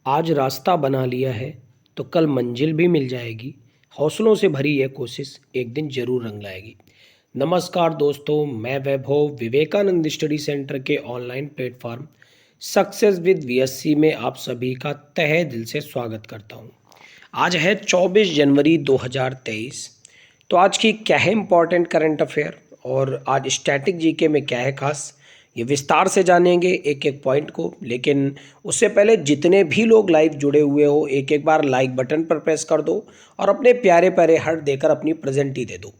आज रास्ता बना लिया है तो कल मंजिल भी मिल जाएगी। हौसलों से भरी यह कोशिश एक दिन जरूर रंग लाएगी। नमस्कार दोस्तों, मैं वैभव विवेकानंद स्टडी सेंटर के online platform success with VSC में आप सभी का तहे दिल से स्वागत करता हूं। आज है 24 जनवरी 2023। तो आज की क्या है इम्पोर्टेंट करंट अफेयर और आज स्टैटिक जीके में क्या है खास, ये विस्तार से जानेंगे एक एक पॉइंट को। लेकिन उससे पहले जितने भी लोग लाइव जुड़े हुए हो एक एक बार लाइक बटन पर प्रेस कर दो और अपने प्यारे प्यारे हार्ट देकर अपनी प्रेजेंटी दे दो।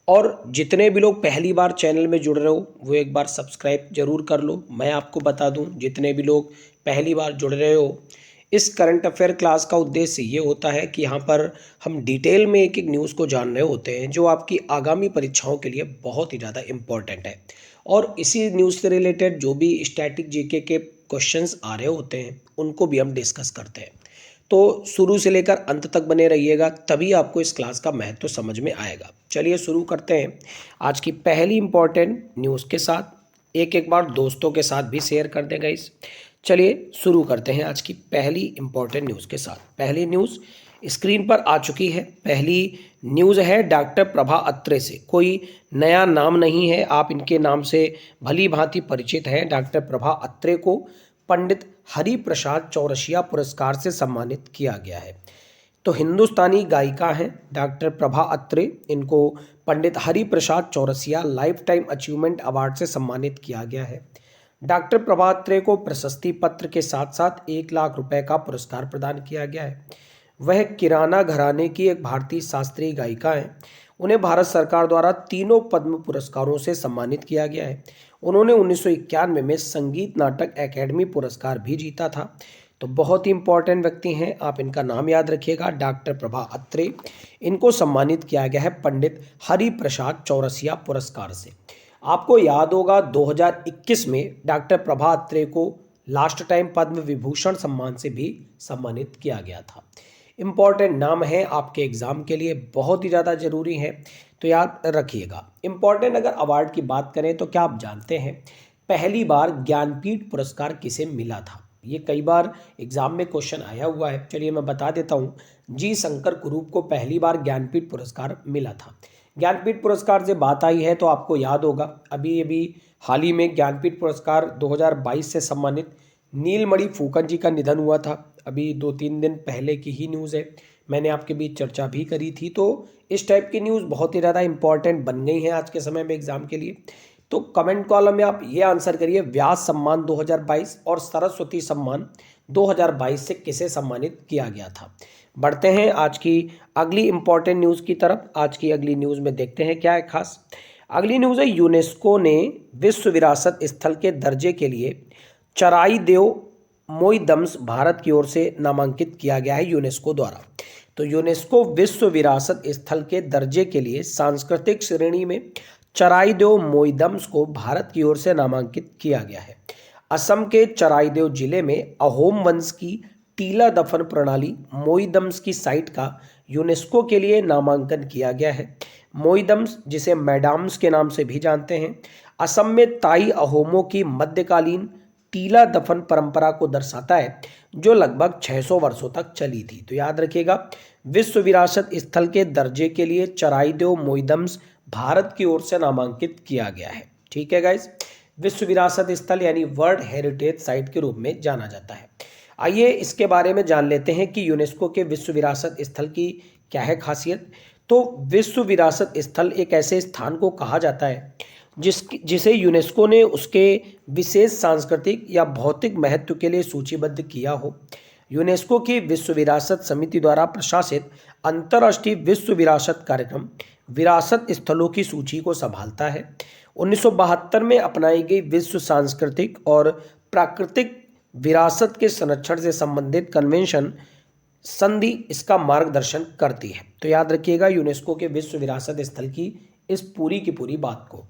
और जितने भी लोग पहली बार चैनल में जुड़ रहे हो वो एक बार सब्सक्राइब जरूर कर लो। मैं आपको बता दूं, जितने भी लोग पहली बार जुड़ रहे हो, इस करंट अफेयर क्लास का उद्देश्य ये होता है कि यहाँ पर हम डिटेल में एक एक न्यूज़ को जान रहे होते हैं जो आपकी आगामी परीक्षाओं के लिए बहुत ही ज़्यादा इम्पोर्टेंट है। और इसी न्यूज़ से रिलेटेड जो भी स्टैटिक जीके के क्वेश्चंस आ रहे होते हैं उनको भी हम डिस्कस करते हैं। तो शुरू से लेकर अंत तक बने रहिएगा, तभी आपको इस क्लास का महत्व समझ में आएगा। चलिए शुरू करते हैं आज की पहली इंपॉर्टेंट न्यूज़ के साथ। एक एक बार दोस्तों के साथ भी शेयर कर दें गाइस। चलिए शुरू करते हैं आज की पहली इंपॉर्टेंट न्यूज़ के साथ। पहली न्यूज़ स्क्रीन पर आ चुकी है। पहली न्यूज़ है डॉक्टर प्रभा अत्रे से। कोई नया नाम नहीं है, आप इनके नाम से भली भांति परिचित हैं। डॉक्टर प्रभा अत्रे को पंडित हरि प्रसाद चौरसिया पुरस्कार से सम्मानित किया गया है। तो हिंदुस्तानी गायिका हैं डॉक्टर प्रभा अत्रे। इनको Pandit Hari Prasad Chaurasia lifetime achievement award से सम्मानित किया गया है। डॉक्टर प्रभा अत्रे को प्रशस्ति पत्र के साथ साथ 1 लाख रुपए का पुरस्कार प्रदान किया गया है। वह किराना घराने की एक भारतीय शास्त्रीय गायिका हैं। उन्हें भारत सरकार द्वारा तीनों पद्म पुरस्कारों से सम्मानित किया गया है। उन्होंने 1991 में संगीत नाटक एकेडमी पुरस्कार भी जीता था। तो बहुत ही इंपॉर्टेंट व्यक्ति हैं, आप इनका नाम याद रखिएगा, डॉक्टर प्रभा अत्रे। इनको सम्मानित किया गया है पंडित हरि प्रसाद चौरसिया पुरस्कार से। आपको याद होगा 2021 में डॉक्टर प्रभा अत्रे को लास्ट टाइम पद्म विभूषण सम्मान से भी सम्मानित किया गया था। इम्पॉर्टेंट नाम है आपके एग्जाम के लिए, बहुत ही ज़्यादा जरूरी है, तो याद रखिएगा। इम्पॉर्टेंट अगर अवार्ड की बात करें तो क्या आप जानते हैं पहली बार ज्ञानपीठ पुरस्कार किसे मिला था? ये कई बार एग्जाम में क्वेश्चन आया हुआ है। चलिए मैं बता देता हूँ। जी शंकर कुरूप को पहली बार ज्ञानपीठ पुरस्कार मिला था। ज्ञानपीठ पुरस्कार से बात आई है तो आपको याद होगा अभी अभी हाल ही में ज्ञानपीठ पुरस्कार 2022 से सम्मानित नीलमणि फूकन जी का निधन हुआ था। अभी 2-3 दिन पहले की ही न्यूज़ है, मैंने आपके बीच चर्चा भी करी थी। तो इस टाइप की न्यूज़ बहुत ही ज़्यादा इंपॉर्टेंट बन गई हैं आज के समय में एग्जाम के लिए। तो कमेंट कॉलम में आप ये आंसर करिए, व्यास सम्मान 2022 और सरस्वती सम्मान 2022 से किसे सम्मानित किया गया था। बढ़ते हैं आज की अगली इंपॉर्टेंट न्यूज़ की तरफ। आज की अगली न्यूज़ में देखते हैं क्या है खास। अगली न्यूज़ है यूनेस्को ने विश्व विरासत स्थल के दर्जे के लिए चराई देव मोईदम्स भारत की ओर से नामांकित किया गया है यूनेस्को द्वारा। तो यूनेस्को विश्व विरासत स्थल के दर्जे के लिए सांस्कृतिक श्रेणी में चराईदेव मोईदम्स को भारत की ओर से नामांकित किया गया है। असम के चराईदेव जिले में अहोम वंश की टीला दफन प्रणाली मोईदम्स की साइट का यूनेस्को के लिए नामांकन किया गया है। मोईदम्स, जिसे मैडाम्स के नाम से भी जानते हैं, असम में ताई अहोमों की मध्यकालीन टीला दफन परंपरा को दर्शाता है जो लगभग 600 वर्षों तक चली थी। तो याद रखिएगा, विश्व विरासत स्थल के दर्जे के लिए चराईदेव मोईदम्स भारत की ओर से नामांकित किया गया है। ठीक है गाइस, विश्व विरासत स्थल यानी वर्ल्ड हेरिटेज साइट के रूप में जाना जाता है। आइए इसके बारे में जान लेते हैं कि यूनेस्को के विश्व विरासत स्थल की क्या है खासियत। तो विश्व विरासत स्थल एक ऐसे स्थान को कहा जाता है जिसे यूनेस्को ने उसके विशेष सांस्कृतिक या भौतिक महत्व के लिए सूचीबद्ध किया हो। यूनेस्को की विश्व विरासत समिति द्वारा प्रशासित अंतर्राष्ट्रीय विश्व विरासत कार्यक्रम विरासत स्थलों की सूची को संभालता है। 1972 में अपनाई गई विश्व सांस्कृतिक और प्राकृतिक विरासत के संरक्षण से संबंधित कन्वेंशन संधि इसका मार्गदर्शन करती है। तो याद रखिएगा यूनेस्को के विश्व विरासत स्थल की इस पूरी की पूरी बात को।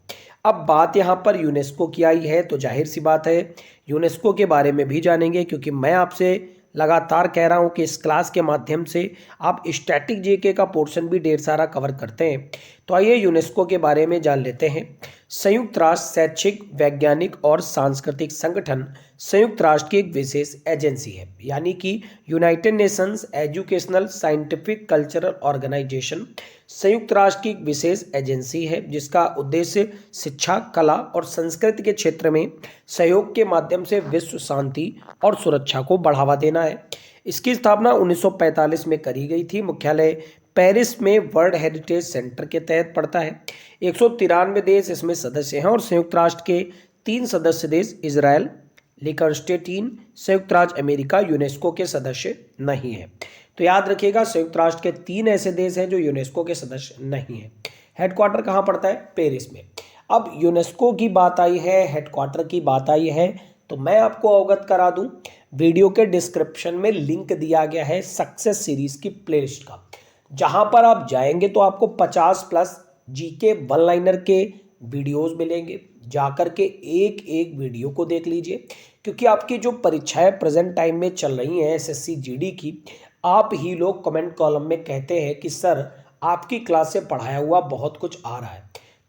अब बात यहाँ पर यूनेस्को की आई है तो जाहिर सी बात है यूनेस्को के बारे में भी जानेंगे, क्योंकि मैं आपसे लगातार कह रहा हूँ कि इस क्लास के माध्यम से आप स्टैटिक जीके का पोर्शन भी ढेर सारा कवर करते हैं। तो आइए यूनेस्को के बारे में जान लेते हैं। संयुक्त राष्ट्र शैक्षिक, वैज्ञानिक और सांस्कृतिक संगठन संयुक्त राष्ट्र की एक विशेष एजेंसी है, यानी कि United Nations Educational Scientific Cultural Organization संयुक्त राष्ट्र की एक विशेष एजेंसी है जिसका उद्देश्य शिक्षा, कला और संस्कृति के क्षेत्र में सहयोग के माध्यम से विश्व शांति और सुरक्षा को बढ़ावा देना है। इसकी स्थापना 1945 में करी गई थी। मुख्यालय पेरिस में वर्ल्ड हेरिटेज सेंटर के तहत पड़ता है। 193 देश इसमें सदस्य हैं और संयुक्त राष्ट्र के 3 सदस्य देश इजराइल, लिechtenstein, संयुक्त राज्य अमेरिका यूनेस्को के सदस्य नहीं है। तो याद रखिएगा, संयुक्त राष्ट्र के 3 ऐसे देश हैं जो यूनेस्को के सदस्य नहीं हैं। हेडक्वार्टर कहाँ पड़ता है? पेरिस में। अब यूनेस्को की बात आई है, हेडक्वार्टर की बात आई है, तो मैं आपको अवगत करा दूं, वीडियो के डिस्क्रिप्शन में लिंक दिया गया है सक्सेस सीरीज की प्लेलिस्ट का, जहां पर आप जाएंगे तो आपको 50+ जीके वन लाइनर के वीडियोस मिलेंगे। जाकर के एक एक वीडियो को देख लीजिए, क्योंकि आपकी जो परीक्षाएं प्रेजेंट टाइम में चल रही हैं एसएससी जीडी की, आप ही लोग कमेंट कॉलम में कहते हैं कि सर आपकी क्लास से पढ़ाया हुआ बहुत कुछ आ रहा है।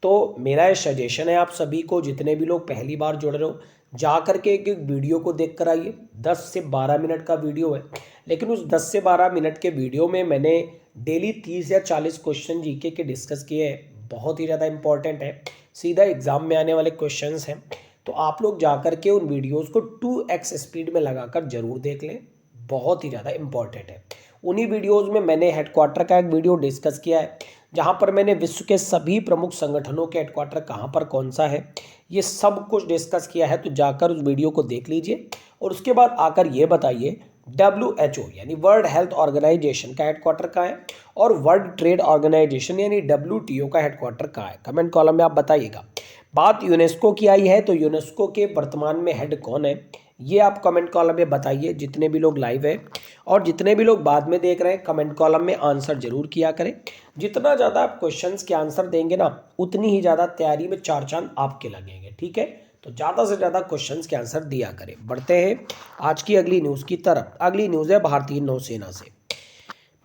तो मेरा ये सजेशन है आप सभी को, जितने भी लोग पहली बार जुड़ रहे हो, जा करके एक एक वीडियो को देख कर आइए। 10 से 12 मिनट का वीडियो है, लेकिन उस 10 से 12 मिनट के वीडियो में मैंने डेली 30 या 40 क्वेश्चन जीके के डिस्कस किए हैं। बहुत ही ज़्यादा इंपॉर्टेंट है, सीधा एग्जाम में आने वाले क्वेश्चंस हैं। तो आप लोग जा कर के उन वीडियोस को 2x स्पीड में लगाकर जरूर देख लें, बहुत ही ज़्यादा इंपॉर्टेंट है। उन्हीं वीडियोस में मैंने हेडक्वार्टर का एक वीडियो डिस्कस किया है, जहां पर मैंने विश्व के सभी प्रमुख संगठनों के हेडक्वार्टर कहां पर कौन सा है, ये सब कुछ डिस्कस किया है। तो जाकर उस वीडियो को देख लीजिए और उसके बाद आकर ये बताइए WHO यानी वर्ल्ड हेल्थ ऑर्गेनाइजेशन का हेडक्वार्टर कहाँ है और वर्ल्ड ट्रेड ऑर्गेनाइजेशन यानी WTO का हेडक्वार्टर कहाँ है। कमेंट कॉलम में आप बताइएगा। बात यूनेस्को की आई है, तो यूनेस्को के वर्तमान में हेड कौन है ये आप कमेंट कॉलम में बताइए, जितने भी लोग लाइव है और जितने भी लोग बाद में देख रहे हैं। कमेंट कॉलम में आंसर जरूर किया करें। जितना ज़्यादा आप क्वेश्चंस के आंसर देंगे ना, उतनी ही ज़्यादा तैयारी में 4 चांद आपके लगेंगे, ठीक है। तो ज़्यादा से ज़्यादा क्वेश्चंस के आंसर दिया करें। बढ़ते हैं आज की अगली न्यूज़ की तरफ। अगली न्यूज़ है भारतीय नौसेना से।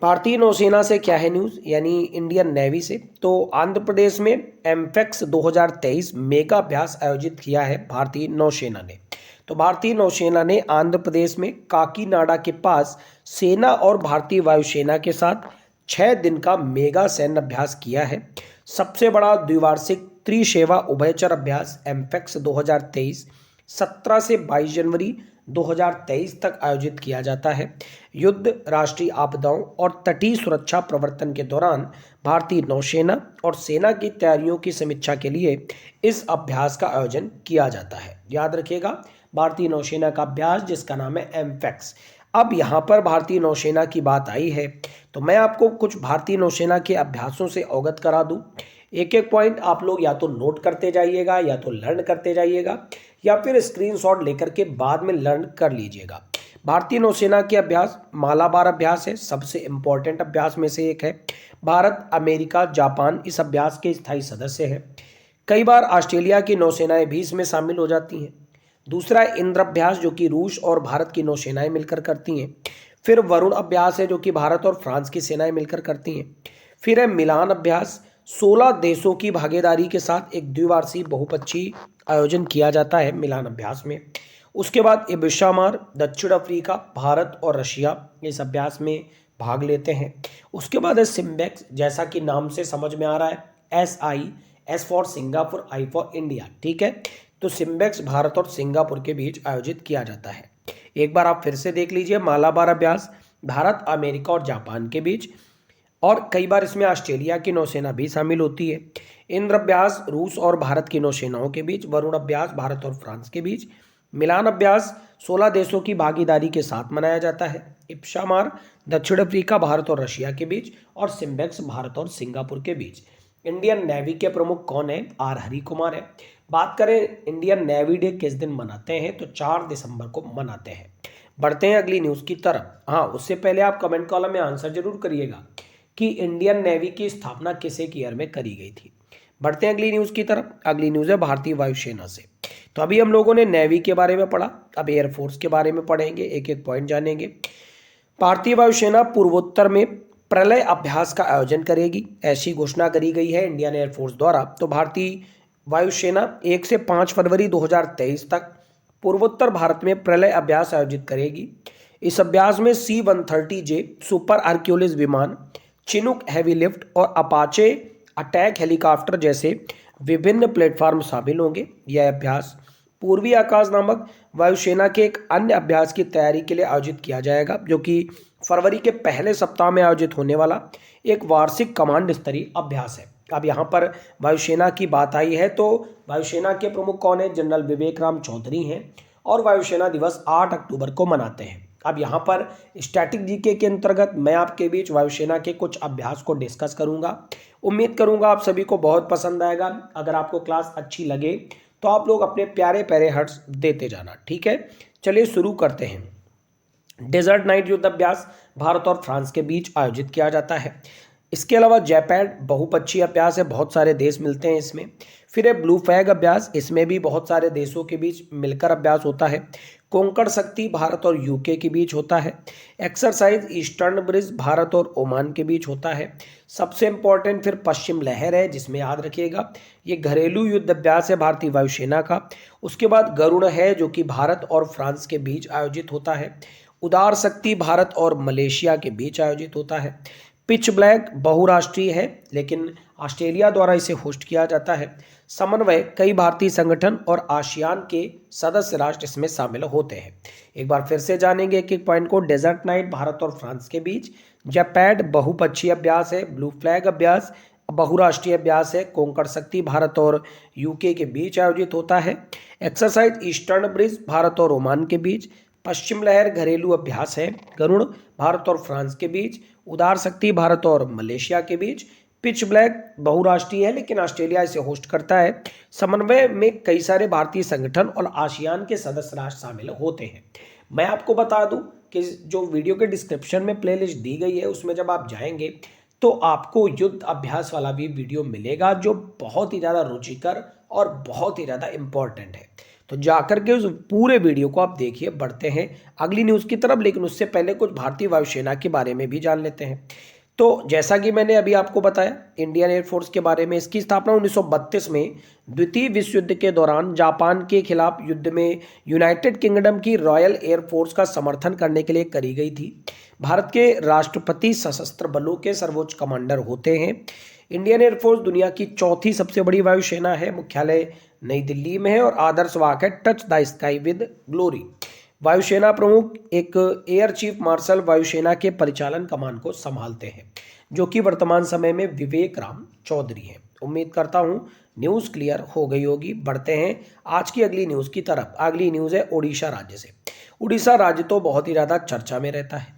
भारतीय नौसेना से क्या है न्यूज़, यानी इंडियन नेवी से। तो आंध्र प्रदेश में एमफेक्स 2023 मेगा अभ्यास आयोजित किया है भारतीय नौसेना ने। तो भारतीय नौसेना ने आंध्र प्रदेश में काकीनाडा के पास सेना और भारतीय वायुसेना के साथ 6 दिन का मेगा सैन्य अभ्यास किया है। सबसे बड़ा द्विवार्षिक त्रिसेवा उभयचर अभ्यास एमफेक्स 2023 17 से 22 जनवरी 2023 तक आयोजित किया जाता है। युद्ध, राष्ट्रीय आपदाओं और तटीय सुरक्षा प्रवर्तन के दौरान भारतीय नौसेना और सेना की तैयारियों की समीक्षा के लिए इस अभ्यास का आयोजन किया जाता है। याद रखिएगा, भारतीय नौसेना का अभ्यास जिसका नाम है एमफेक्स। अब यहाँ पर भारतीय नौसेना की बात आई है, तो मैं आपको कुछ भारतीय नौसेना के अभ्यासों से अवगत करा दूं। एक एक पॉइंट आप लोग या तो नोट करते जाइएगा, या तो लर्न करते जाइएगा, या फिर स्क्रीनशॉट लेकर के बाद में लर्न कर लीजिएगा। भारतीय नौसेना के अभ्यास मालाबार अभ्यास है, सबसे इंपॉर्टेंट अभ्यास में से एक है। भारत, अमेरिका, जापान इस अभ्यास के स्थायी सदस्य हैं। कई बार ऑस्ट्रेलिया की नौसेनाएं भी इसमें शामिल हो जाती हैं। दूसरा है इंद्र अभ्यास, जो कि रूस और भारत की नौसेनाएं मिलकर करती हैं। फिर वरुण अभ्यास है, जो कि भारत और फ्रांस की सेनाएं मिलकर करती हैं। फिर है मिलान अभ्यास, 16 देशों की भागीदारी के साथ एक द्विवार्षिक बहुपक्षीय आयोजन किया जाता है मिलान अभ्यास में। उसके बाद इबिशामार, दक्षिण अफ्रीका, भारत और रशिया इस अभ्यास में भाग लेते हैं। उसके बाद है सिम्बेक्स, जैसा कि नाम से समझ में आ रहा है, S for Singapore, I for India, ठीक है। तो सिम्बेक्स भारत और सिंगापुर के बीच आयोजित किया जाता है। एक बार आप फिर से देख लीजिए, मालाबार अभ्यास भारत, अमेरिका और जापान के बीच, और कई बार इसमें ऑस्ट्रेलिया की नौसेना भी शामिल होती है। इंद्र अभ्यास रूस और भारत की नौसेनाओं के बीच। वरुण अभ्यास भारत और फ्रांस के बीच। मिलान अभ्यास 16 देशों की भागीदारी के साथ मनाया जाता है। इब्शामार दक्षिण अफ्रीका, भारत और रशिया के बीच, और सिम्बेक्स भारत और सिंगापुर के बीच। इंडियन नेवी के प्रमुख कौन है? आर हरि कुमार है। बात करें इंडियन नेवी डे किस दिन मनाते हैं, तो 4 दिसंबर को मनाते हैं। बढ़ते हैं अगली न्यूज़ की तरफ। हाँ, उससे पहले आप कमेंट कॉलम में आंसर जरूर करिएगा कि इंडियन नेवी की स्थापना किस एक ईयर में करी गई थी। बढ़ते हैं अगली न्यूज़ की तरफ। अगली न्यूज़ है भारतीय वायुसेना से। तो अभी हम लोगों ने नेवी के बारे में पढ़ा, अब एयरफोर्स के बारे में पढ़ेंगे, एक एक पॉइंट जानेंगे। भारतीय वायुसेना पूर्वोत्तर में प्रलय अभ्यास का आयोजन करेगी, ऐसी घोषणा करी गई है इंडियन एयरफोर्स द्वारा। तो भारतीय वायुसेना 1 से 5 फरवरी 2023 तक पूर्वोत्तर भारत में प्रलय अभ्यास आयोजित करेगी। इस अभ्यास में C-130J सुपर हरक्यूलिस विमान, चिनूक हैवी लिफ्ट और अपाचे अटैक हेलीकॉप्टर जैसे विभिन्न प्लेटफॉर्म शामिल होंगे। यह अभ्यास पूर्वी आकाश नामक वायुसेना के एक अन्य अभ्यास की तैयारी के लिए आयोजित किया जाएगा, जो कि फरवरी के पहले सप्ताह में आयोजित होने वाला एक वार्षिक कमांड स्तरीय अभ्यास है। अब यहाँ पर वायुसेना की बात आई है तो वायुसेना के प्रमुख कौन है? जनरल विवेक राम चौधरी हैं और वायुसेना दिवस 8 अक्टूबर को मनाते हैं। अब यहाँ पर स्टैटिक जीके के अंतर्गत मैं आपके बीच वायुसेना के कुछ अभ्यास को डिस्कस करूंगा। उम्मीद करूंगा आप सभी को बहुत पसंद आएगा। अगर आपको क्लास अच्छी लगे तो आप लोग अपने प्यारे प्यारे हर्ट्स देते जाना, ठीक है। चलिए शुरू करते हैं। डेजर्ट नाइट युद्ध अभ्यास भारत और फ्रांस के बीच आयोजित किया जाता है। इसके अलावा जैपैड बहुपक्षीय अभ्यास है, बहुत सारे देश मिलते हैं इसमें। फिर है ब्लू फ्लैग अभ्यास, इसमें भी बहुत सारे देशों के बीच मिलकर अभ्यास होता है। कोंकण शक्ति भारत और यूके के बीच होता है। एक्सरसाइज ईस्टर्न ब्रिज भारत और ओमान के बीच होता है। सबसे इंपॉर्टेंट फिर पश्चिम लहर है, जिसमें याद रखिएगा ये घरेलू युद्ध अभ्यास है भारतीय वायुसेना का। उसके बाद गरुड़ है, जो कि भारत और फ्रांस के बीच आयोजित होता है। उदार शक्ति भारत और मलेशिया के बीच आयोजित होता है। पिच ब्लैक बहुराष्ट्रीय है, लेकिन ऑस्ट्रेलिया द्वारा इसे होस्ट किया जाता है। समन्वय कई भारतीय संगठन और आसियान के सदस्य राष्ट्र इसमें शामिल होते हैं। एक बार फिर से जानेंगे एक एक पॉइंट को। डेजर्ट नाइट भारत और फ्रांस के बीच, जैपैड बहुपक्षीय अभ्यास है, ब्लू फ्लैग अभ्यास बहुराष्ट्रीय अभ्यास है, कोंकण शक्ति भारत और यूके के बीच आयोजित होता है। एक्सरसाइज ईस्टर्न ब्रिज भारत और ओमान के बीच, पश्चिम लहर घरेलू अभ्यास है, गरुड़ भारत और फ्रांस के बीच, उदार शक्ति भारत और मलेशिया के बीच, पिच ब्लैक बहुराष्ट्रीय है लेकिन ऑस्ट्रेलिया इसे होस्ट करता है। समन्वय में कई सारे भारतीय संगठन और आसियान के सदस्य राष्ट्र शामिल होते हैं। मैं आपको बता दूं कि जो वीडियो के डिस्क्रिप्शन में प्लेलिस्ट दी गई है उसमें जब आप जाएंगे तो आपको युद्ध अभ्यास वाला भी वीडियो मिलेगा, जो बहुत ही ज़्यादा रुचिकर और बहुत ही ज़्यादा इम्पोर्टेंट है। तो जाकर के उस पूरे वीडियो को आप देखिए। बढ़ते हैं अगली न्यूज़ की तरफ, लेकिन उससे पहले कुछ भारतीय वायुसेना के बारे में भी जान लेते हैं। तो जैसा कि मैंने अभी आपको बताया इंडियन एयरफोर्स के बारे में, इसकी स्थापना 1932 में द्वितीय विश्व युद्ध के दौरान जापान के खिलाफ युद्ध में यूनाइटेड किंगडम की रॉयल एयरफोर्स का समर्थन करने के लिए करी गई थी। भारत के राष्ट्रपति सशस्त्र बलों के सर्वोच्च कमांडर होते हैं। इंडियन एयरफोर्स दुनिया की चौथी सबसे बड़ी वायुसेना है। मुख्यालय नई दिल्ली में है और आदर्श वाक्य है touch the sky with glory. वायुसेना प्रमुख एक एयर चीफ मार्शल वायुसेना के परिचालन कमान को संभालते हैं, जो कि वर्तमान समय में विवेक राम चौधरी हैं। उम्मीद करता हूं न्यूज़ क्लियर हो गई होगी। बढ़ते हैं आज की अगली न्यूज़ की तरफ। अगली न्यूज़ है उड़ीसा राज्य से। उड़ीसा राज्य तो बहुत ही ज़्यादा चर्चा में रहता है,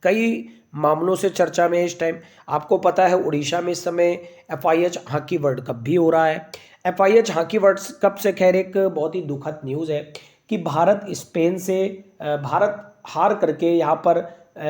कई मामलों से चर्चा में है इस टाइम। आपको पता है उड़ीसा में इस समय FIH हॉकी वर्ल्ड कप भी हो रहा है। FIH हॉकी वर्ल्ड कप से खैर एक बहुत ही दुखद न्यूज़ है कि भारत स्पेन से भारत हार करके यहाँ पर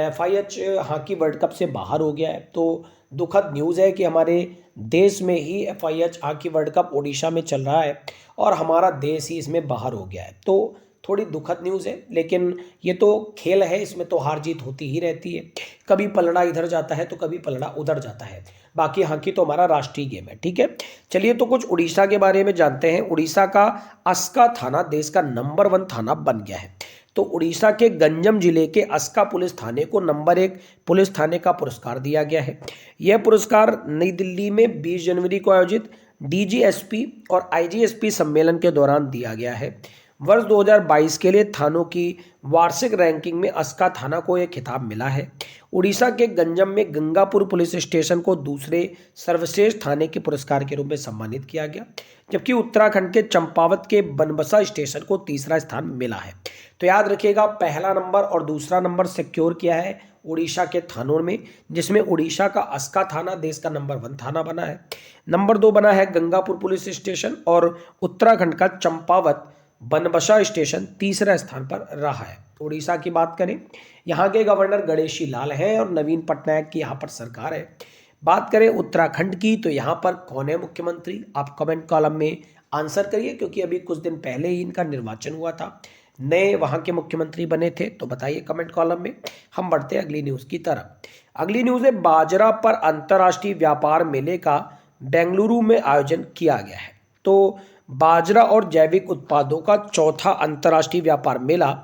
FIH हॉकी वर्ल्ड कप से बाहर हो गया है। तो दुखद न्यूज़ है कि हमारे देश में ही FIH hockey world cup Orissa में चल रहा है और हमारा देश ही इसमें बाहर हो गया है। तो थोड़ी दुखद न्यूज़ है, लेकिन ये तो खेल है, इसमें तो हार जीत होती ही रहती है। कभी पलड़ा इधर जाता है तो कभी पलड़ा उधर जाता है। बाकी हॉकी तो हमारा राष्ट्रीय गेम है, ठीक है। चलिए तो कुछ उड़ीसा के बारे में जानते हैं। उड़ीसा का अस्का थाना देश का नंबर 1 थाना बन गया है। तो उड़ीसा के गंजम जिले के अस्का पुलिस थाने को नंबर 1 पुलिस थाने का पुरस्कार दिया गया है। यह पुरस्कार नई दिल्ली में 20 जनवरी को आयोजित DGSP और IGSP सम्मेलन के दौरान दिया गया है। वर्ष 2022 के लिए थानों की वार्षिक रैंकिंग में अस्का थाना को यह खिताब मिला है। उड़ीसा के गंजम में गंगापुर पुलिस स्टेशन को दूसरे सर्वश्रेष्ठ थाने के पुरस्कार के रूप में सम्मानित किया गया, जबकि उत्तराखंड के चंपावत के बनबसा स्टेशन को तीसरा स्थान मिला है। तो याद रखिएगा, पहला नंबर और दूसरा नंबर सिक्योर किया है उड़ीसा के थानों में, जिसमें उड़ीसा का अस्का थाना देश का नंबर 1 थाना बना है। नंबर 2 बना है गंगापुर पुलिस स्टेशन और उत्तराखंड का चंपावत बनबसा स्टेशन तीसरा स्थान पर रहा है। उड़ीसा की बात करें, यहाँ के गवर्नर गणेशी लाल हैं और नवीन पटनायक की यहाँ पर सरकार है। बात करें उत्तराखंड की, तो यहाँ पर कौन है मुख्यमंत्री, आप कमेंट कॉलम में आंसर करिए, क्योंकि अभी कुछ दिन पहले ही इनका निर्वाचन हुआ था। नए वहां के मुख्यमंत्री बने थे? तो बताइए कमेंट कॉलम में। हम बढ़ते हैं अगली न्यूज की तरफ। अगली न्यूज है, बाजरा पर अंतर्राष्ट्रीय व्यापार मेले का बेंगलुरु में आयोजन किया गया है। तो बाजरा और जैविक उत्पादों का चौथा अंतर्राष्ट्रीय व्यापार मेला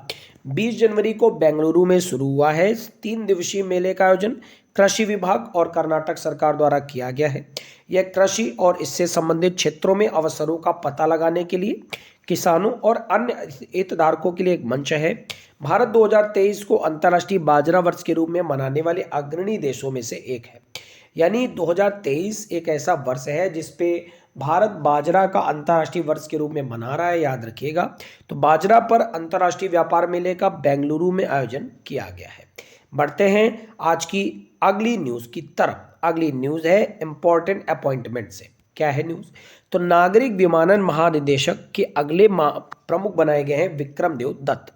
20 जनवरी को बेंगलुरु में शुरू हुआ है। इस 3 दिवसीय मेले का आयोजन कृषि विभाग और कर्नाटक सरकार द्वारा किया गया है। यह कृषि और इससे संबंधित क्षेत्रों में अवसरों का पता लगाने के लिए किसानों और अन्य हितधारकों के लिए एक मंच है। भारत 2023 को अंतर्राष्ट्रीय बाजरा वर्ष के रूप में मनाने वाले अग्रणी देशों में से एक है। यानी 2023 एक ऐसा वर्ष है जिसपे भारत बाजरा का अंतर्राष्ट्रीय वर्ष के रूप में मना रहा है, याद रखिएगा। तो बाजरा पर अंतर्राष्ट्रीय व्यापार मेले का बेंगलुरु में आयोजन किया गया है। बढ़ते हैं आज की अगली न्यूज की तरफ। अगली न्यूज है इंपॉर्टेंट अपॉइंटमेंट से। क्या है न्यूज? तो नागरिक विमानन महानिदेशक के अगले प्रमुख बनाए गए हैं विक्रम देव दत्त।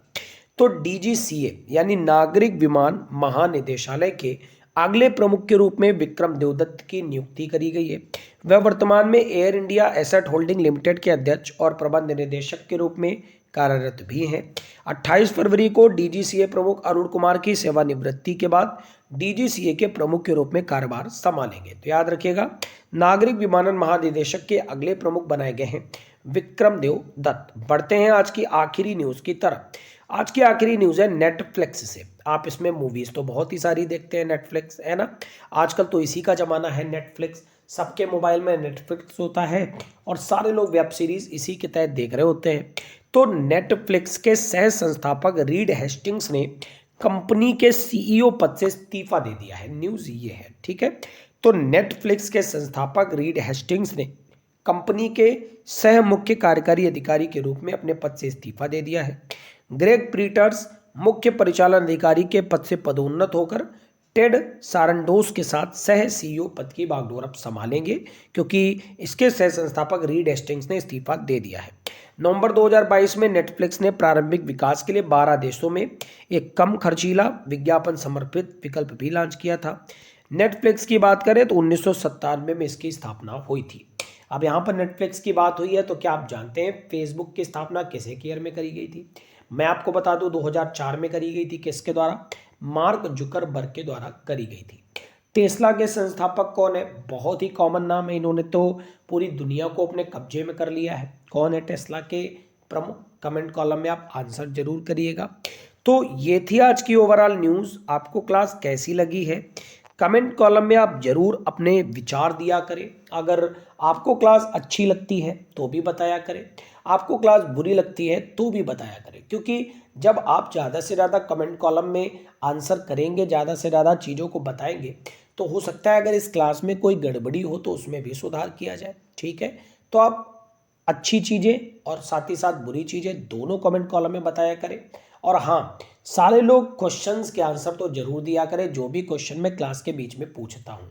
तो डीजीसीए यानी नागरिक विमान महानिदेशालय के अगले प्रमुख के रूप में विक्रम देवदत्त की नियुक्ति करी गई है। वह वर्तमान में air India asset holding limited के अध्यक्ष और प्रबंध निदेशक के रूप में कार्यरत भी हैं। 28 फरवरी को डीजीसीए प्रमुख अरुण कुमार की सेवानिवृत्ति के बाद डीजीसीए के प्रमुख के रूप में कार्यभार संभालेंगे। तो याद रखिएगा, नागरिक विमानन महानिदेशक के अगले प्रमुख बनाए गए हैं विक्रम देव दत्त। बढ़ते हैं आज की आखिरी न्यूज की तरफ। आज की आखिरी न्यूज है नेटफ्लिक्स से। आप इसमें मूवीज तो बहुत ही सारी देखते हैं, नेटफ्लिक्स है ना। आजकल तो इसी का जमाना है, नेटफ्लिक्स। सबके मोबाइल में नेटफ्लिक्स होता है और सारे लोग वेब सीरीज इसी के तहत देख रहे होते हैं। तो नेटफ्लिक्स के सह संस्थापक रीड हेस्टिंग्स ने कंपनी के सीईओ पद से इस्तीफा दे दिया है। न्यूज ये है, ठीक है। तो नेटफ्लिक्स के संस्थापक रीड हेस्टिंग्स ने कंपनी के सह मुख्य कार्यकारी अधिकारी के रूप में अपने पद से इस्तीफा दे दिया है। ग्रेग पीटर्स मुख्य परिचालन अधिकारी के पद से पदोन्नत होकर टेड सारंडोस के साथ सह सीईओ पद की बागडोर अब संभालेंगे, क्योंकि इसके सह संस्थापक रीड हेस्टिंग्स ने इस्तीफा दे दिया है। नवंबर 2022 में नेटफ्लिक्स ने प्रारंभिक विकास के लिए 12 देशों में एक कम खर्चीला विज्ञापन समर्पित विकल्प भी लॉन्च किया था। नेटफ्लिक्स की बात करें तो 1997 में इसकी स्थापना हुई थी। अब यहाँ पर नेटफ्लिक्स की बात हुई है तो क्या आप जानते हैं फेसबुक की स्थापना किस ईयर में करी गई थी? मैं आपको बता दूं 2004 में करी गई थी। किसके द्वारा? मार्क जुकरबर्ग के द्वारा करी गई थी। टेस्ला के संस्थापक कौन है? बहुत ही कॉमन नाम है, इन्होंने तो पूरी दुनिया को अपने कब्जे में कर लिया है। कौन है टेस्ला के प्रमुख? कमेंट कॉलम में आप आंसर जरूर करिएगा। तो ये थी आज की ओवरऑल न्यूज़। आपको क्लास कैसी लगी है कमेंट कॉलम में आप जरूर अपने विचार दिया करें। अगर आपको क्लास अच्छी लगती है तो भी बताया करें, आपको क्लास बुरी लगती है तो भी बताया करें, क्योंकि जब आप ज़्यादा से ज़्यादा कमेंट कॉलम में आंसर करेंगे, ज़्यादा से ज़्यादा चीज़ों को बताएंगे, तो हो सकता है अगर इस क्लास में कोई गड़बड़ी हो तो उसमें भी सुधार किया जाए। ठीक है, तो आप अच्छी चीज़ें और साथ ही साथ बुरी चीज़ें दोनों कमेंट कॉलम में बताया करें। और हाँ, सारे लोग क्वेश्चंस के आंसर तो जरूर दिया करें जो भी क्वेश्चन मैं क्लास के बीच में पूछता हूँ,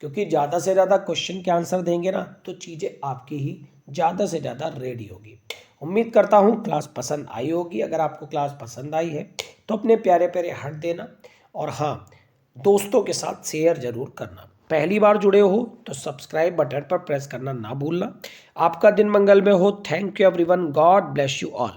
क्योंकि ज़्यादा से ज़्यादा क्वेश्चन के आंसर देंगे ना तो चीज़ें आपकी ही ज़्यादा से ज़्यादा रेडी होगी। उम्मीद करता हूँ क्लास पसंद आई होगी। अगर आपको क्लास पसंद आई है तो अपने प्यारे प्यारे हार्ट देना, और हाँ, दोस्तों के साथ शेयर जरूर करना। पहली बार जुड़े हो तो सब्सक्राइब बटन पर प्रेस करना ना भूलना। आपका दिन मंगल में हो। Thank you everyone, God bless you all.